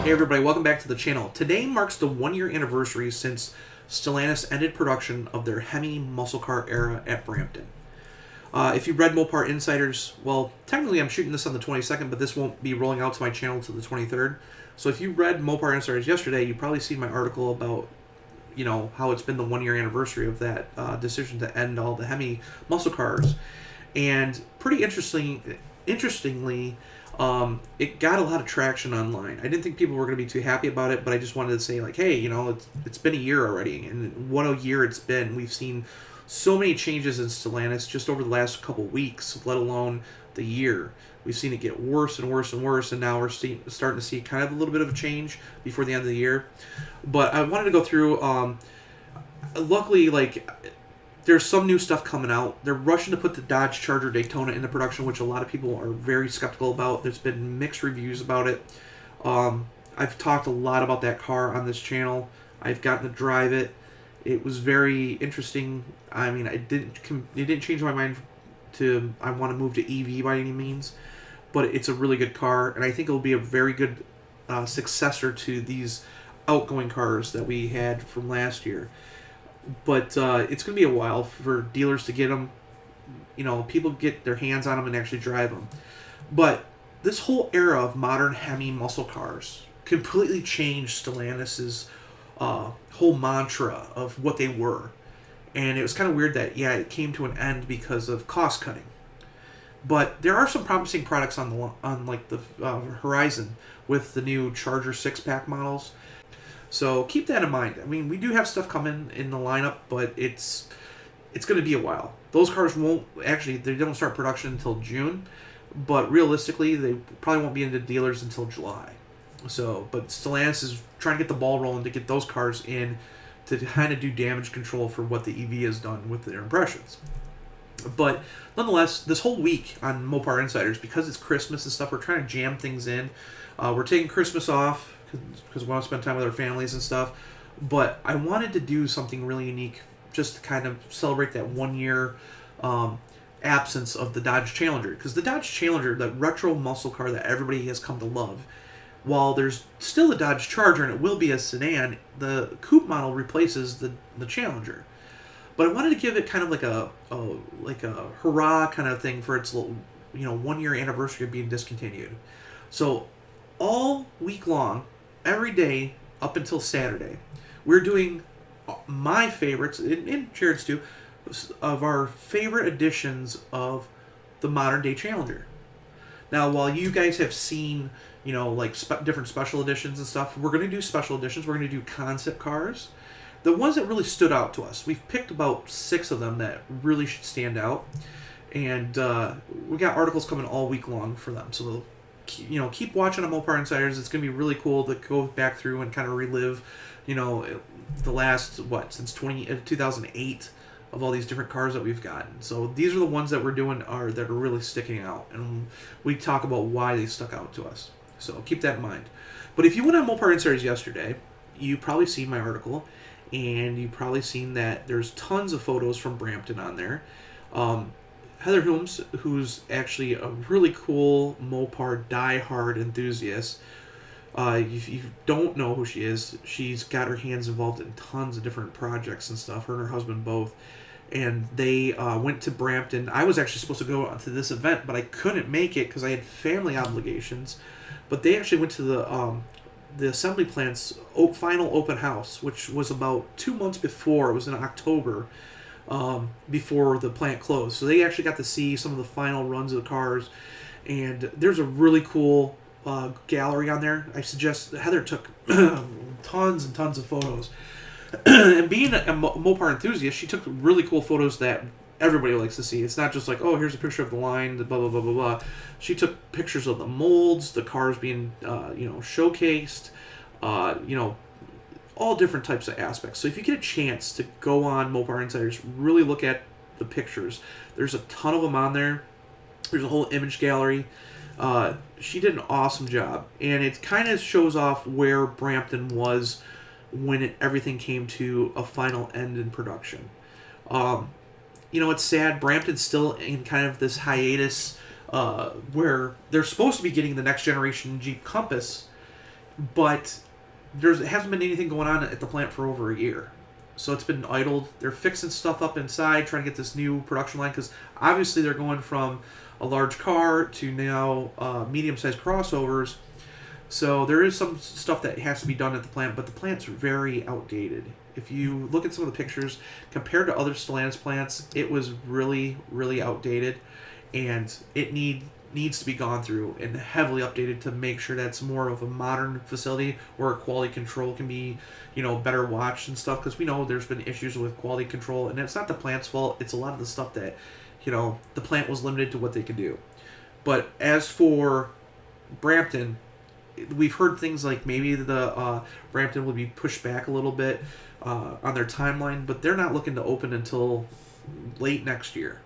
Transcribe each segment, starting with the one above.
Hey everybody, welcome back to the channel. Today marks the 1-year anniversary since Stellantis ended production of their HEMI muscle car era at Brampton. If you read Mopar Insiders, well, technically I'm shooting this on the 22nd, but this won't be rolling out to my channel until the 23rd. So if you read Mopar Insiders yesterday, you probably seen my article about, how it's been the 1-year anniversary of that decision to end all the HEMI muscle cars. And pretty interestingly, it got a lot of traction online. I didn't think people were going to be too happy about it, but I just wanted to say, like, hey, it's been a year already, and what a year it's been. We've seen so many changes in Stellantis just over the last couple weeks, let alone the year. We've seen it get worse and worse and worse, and now we're starting to see kind of a little bit of a change before the end of the year. But I wanted to go through, luckily, there's some new stuff coming out. They're rushing to put the Dodge Charger Daytona into production, which a lot of people are very skeptical about. There's been mixed reviews about it. I've talked a lot about that car on this channel. I've gotten to drive it. It was very interesting. I mean, it didn't change my mind to I want to move to EV by any means, but it's a really good car, and I think it'll be a very good successor to these outgoing cars that we had from last year. But it's going to be a while for dealers to get them, people get their hands on them and actually drive them. But this whole era of modern HEMI muscle cars completely changed Stellantis' whole mantra of what they were. And it was kind of weird that, it came to an end because of cost cutting. But there are some promising products on the horizon with the new Charger 6-pack models. So keep that in mind. I mean, we do have stuff coming in the lineup, but it's going to be a while. Those cars they don't start production until June, but realistically, they probably won't be into dealers until July. So, but Stellantis is trying to get the ball rolling to get those cars in to kind of do damage control for what the EV has done with their impressions. But nonetheless, this whole week on Mopar Insiders, because it's Christmas and stuff, we're trying to jam things in. We're taking Christmas off because we want to spend time with our families and stuff. But I wanted to do something really unique just to kind of celebrate that 1-year absence of the Dodge Challenger. Because the Dodge Challenger, that retro muscle car that everybody has come to love, while there's still a Dodge Charger and it will be a sedan, the coupe model replaces the Challenger. But I wanted to give it kind of like a hurrah kind of thing for its 1-year anniversary of being discontinued. So all week long, every day up until Saturday, we're doing my favorites, and Jared's too, of our favorite editions of the modern day Challenger. Now, while you guys have seen, different special editions and stuff, we're going to do special editions. We're going to do concept cars. The ones that really stood out to us, we've picked about 6 of them that really should stand out. And we got articles coming all week long for them. So, keep watching on Mopar Insiders. It's going to be really cool to go back through and kind of relive, the last, since 2008 of all these different cars that we've gotten. So these are the ones that we're doing that are really sticking out. And we talk about why they stuck out to us. So keep that in mind. But if you went on Mopar Insiders yesterday, you probably seen my article. And you probably seen that there's tons of photos from Brampton on there. Heather Holmes, who's actually a really cool Mopar diehard enthusiast. If you don't know who she is, she's got her hands involved in tons of different projects and stuff, her and her husband both. And they went to Brampton. I was actually supposed to go to this event, but I couldn't make it because I had family obligations. But they actually went to the assembly plant's final open house, which was about 2 months before. It was in October. Before the plant closed. So they actually got to see some of the final runs of the cars, and there's a really cool gallery on there. I suggest Heather took tons and tons of photos. And being a Mopar enthusiast, she took really cool photos that everybody likes to see. It's not just like, oh, here's a picture of the line, the blah, blah, blah, blah, blah. She took pictures of the molds, the cars being, showcased, all different types of aspects. So if you get a chance to go on Mopar Insiders, really look at the pictures. There's a ton of them on there. There's a whole image gallery. She did an awesome job. And it kind of shows off where Brampton was when everything came to a final end in production. It's sad. Brampton's still in kind of this hiatus where they're supposed to be getting the next generation Jeep Compass but there hasn't been anything going on at the plant for over a year. So it's been idled. They're fixing stuff up inside, trying to get this new production line, because obviously they're going from a large car to now medium-sized crossovers. So there is some stuff that has to be done at the plant, but the plant's very outdated. If you look at some of the pictures, compared to other Stellantis plants, it was really, really outdated, and it needs to be gone through and heavily updated to make sure that's more of a modern facility where quality control can be, better watched and stuff, because we know there's been issues with quality control, and it's not the plant's fault. It's a lot of the stuff that, the plant was limited to what they could do. But as for Brampton, we've heard things like maybe the Brampton will be pushed back a little bit on their timeline, but they're not looking to open until late next year.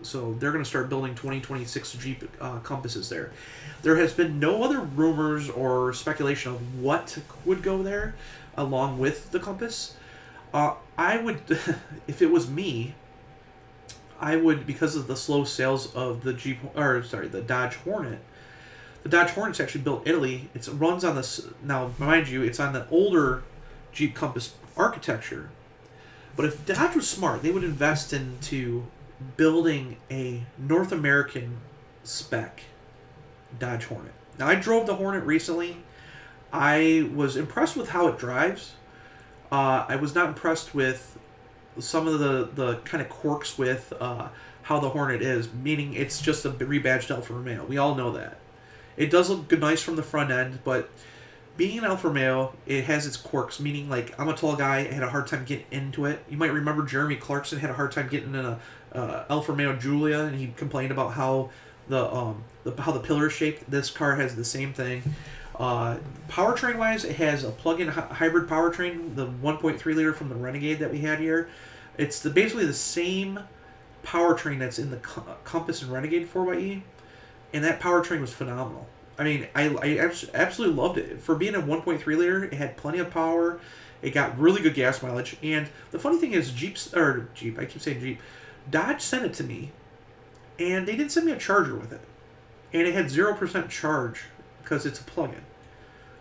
So they're going to start building 2026 Jeep Compasses there. There has been no other rumors or speculation of what would go there along with the Compass. I would, if it was me, I would, because of the slow sales of the the Dodge Hornet. The Dodge Hornet's actually built in Italy. It runs on this, now mind you, it's on the older Jeep Compass architecture. But if Dodge was smart, they would invest into building a North American spec Dodge Hornet. Now, I drove the Hornet recently. I was impressed with how it drives. I was not impressed with some of the kind of quirks with how the Hornet is, meaning it's just a rebadged Alfa Romeo. We all know that. It does look good, nice from the front end, but being an Alfa Romeo, it has its quirks, meaning, like, I'm a tall guy, I had a hard time getting into it. You might remember Jeremy Clarkson had a hard time getting in a Alfa Romeo Giulia, and he complained about how how the pillar is shaped. This car has the same thing. Powertrain wise, it has a plug-in hybrid powertrain, the 1.3 liter from the Renegade that we had here. It's basically the same powertrain that's in the Compass and Renegade 4xe, and that powertrain was phenomenal. I mean, I absolutely loved it. For being a 1.3 liter, it had plenty of power. It got really good gas mileage. And the funny thing is, I keep saying Jeep, Dodge sent it to me, and they didn't send me a charger with it. And it had 0% charge because it's a plug-in.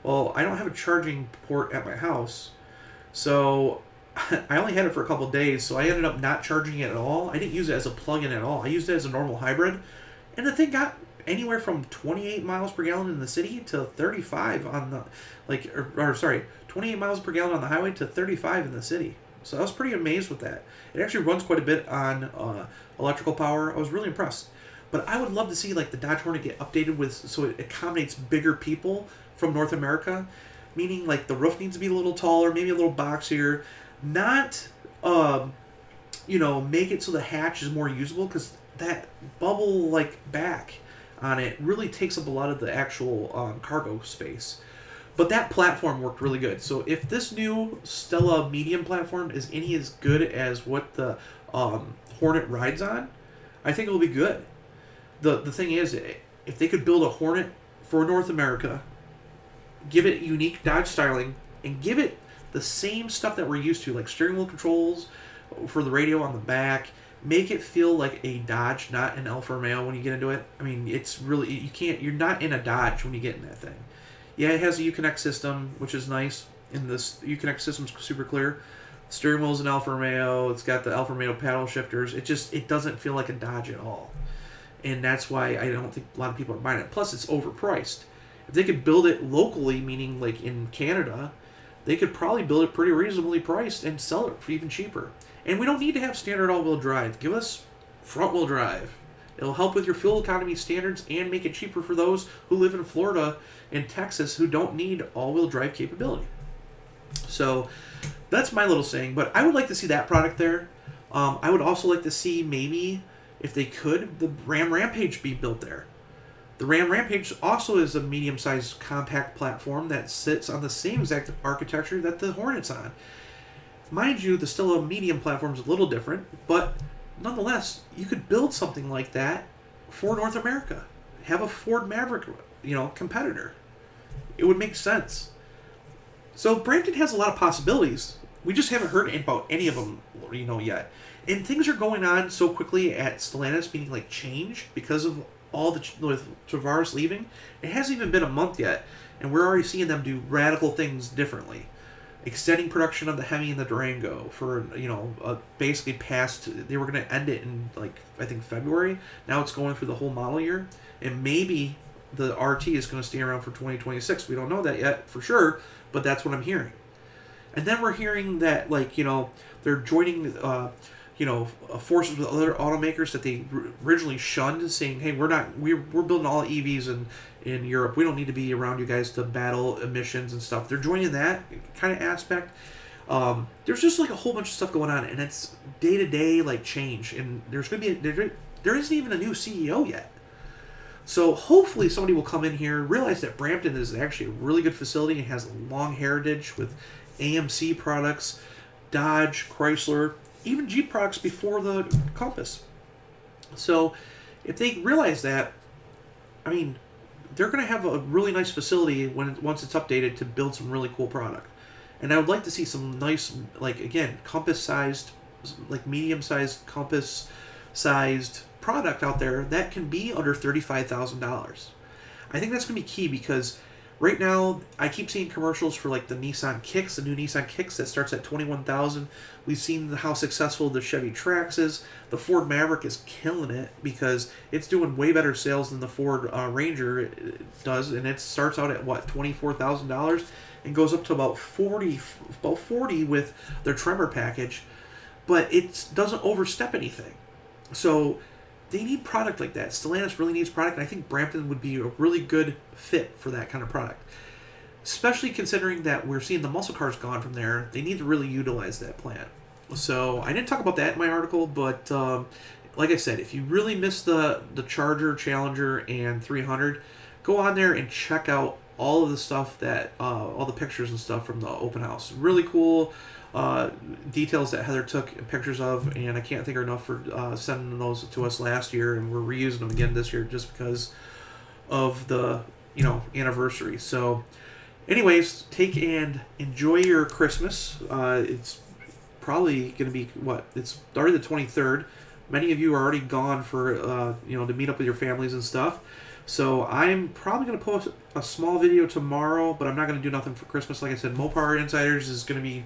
Well, I don't have a charging port at my house, so I only had it for a couple of days, so I ended up not charging it at all. I didn't use it as a plug-in at all. I used it as a normal hybrid, and the thing got anywhere from 28 miles per gallon in the city to 35 on the, 28 miles per gallon on the highway to 35 in the city. So I was pretty amazed with that. It actually runs quite a bit on electrical power. I was really impressed. But I would love to see, like, the Dodge Hornet get updated with, so it accommodates bigger people from North America, meaning, like, the roof needs to be a little taller, maybe a little boxier, not, make it so the hatch is more usable, because that bubble, like, back on it really takes up a lot of the actual cargo space. But that platform worked really good. So if this new Stella medium platform is any as good as what the Hornet rides on, I think it will be good. The thing is, if they could build a Hornet for North America, give it unique Dodge styling, and give it the same stuff that we're used to, like steering wheel controls for the radio on the back, make it feel like a Dodge, not an Alfa Romeo when you get into it. I mean, it's really, you're not in a Dodge when you get in that thing. Yeah, it has a Uconnect system, which is nice, and this Uconnect system's super clear. Steering wheel's an Alfa Romeo, it's got the Alfa Romeo paddle shifters. It doesn't feel like a Dodge at all. And that's why I don't think a lot of people are buying it. Plus, it's overpriced. If they could build it locally, meaning like in Canada, they could probably build it pretty reasonably priced and sell it for even cheaper. And we don't need to have standard all-wheel drive. Give us front-wheel drive. It'll help with your fuel economy standards and make it cheaper for those who live in Florida and Texas who don't need all-wheel drive capability. So that's my little saying. But I would like to see that product there. I would also like to see, maybe, if they could, the Ram Rampage be built there. The Ram Rampage also is a medium-sized compact platform that sits on the same exact architecture that the Hornet's on. Mind you, the Stella medium platform is a little different, but nonetheless, you could build something like that for North America. Have a Ford Maverick, competitor. It would make sense. So Brampton has a lot of possibilities. We just haven't heard about any of them, yet. And things are going on so quickly at Stellantis, meaning like change, because of all with Tavares leaving. It hasn't even been a month yet, And we're already seeing them do radical things differently. Extending production of the HEMI and the Durango for, basically past, they were going to end it in, I think February. Now it's going through the whole model year. And maybe the RT is going to stay around for 2026. We don't know that yet for sure, but that's what I'm hearing. And then we're hearing that, they're joining, forces with other automakers that they originally shunned, saying, hey, we're building all EVs in Europe. We don't need to be around you guys to battle emissions and stuff. They're joining that kind of aspect. There's just a whole bunch of stuff going on, and it's day-to-day change. And there's going to be there isn't even a new CEO yet. So hopefully somebody will come in here, realize that Brampton is actually a really good facility and has a long heritage with AMC products, Dodge, Chrysler, even Jeep products before the Compass. So if they realize that, they're going to have a really nice facility once it's updated to build some really cool product. And I would like to see some nice, Compass-sized, medium-sized, Compass-sized product out there that can be under $35,000. I think that's going to be key because right now I keep seeing commercials for the Nissan Kicks, the new Nissan Kicks that starts at $21,000. We've seen how successful the Chevy Trax is. The Ford Maverick is killing it because it's doing way better sales than the Ford Ranger does, and it starts out at $24,000 and goes up to about 40 with their Tremor package, but it doesn't overstep anything. So they need product like that. Stellantis really needs product, and I think Brampton would be a really good fit for that kind of product. Especially considering that we're seeing the muscle cars gone from there. They need to really utilize that plant. So I didn't talk about that in my article, but like I said, if you really missed the Charger, Challenger, and 300, go on there and check out all of the stuff that, all the pictures and stuff from the open house. Really cool details that Heather took pictures of, and I can't thank her enough for sending those to us last year, and we're reusing them again this year just because of the anniversary. So anyways, take and enjoy your Christmas. It's probably going to be it's already the 23rd. Many of you are already gone for to meet up with your families and stuff. So I'm probably going to post a small video tomorrow, but I'm not going to do nothing for Christmas. Like I said, Mopar Insiders is going to be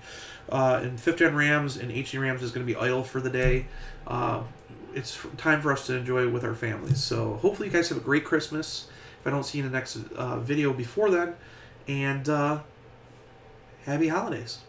in 5th Gen Rams, and 8th Gen Rams is going to be idle for the day. It's time for us to enjoy with our families. So hopefully you guys have a great Christmas. If I don't see you in the next video before then, and happy holidays.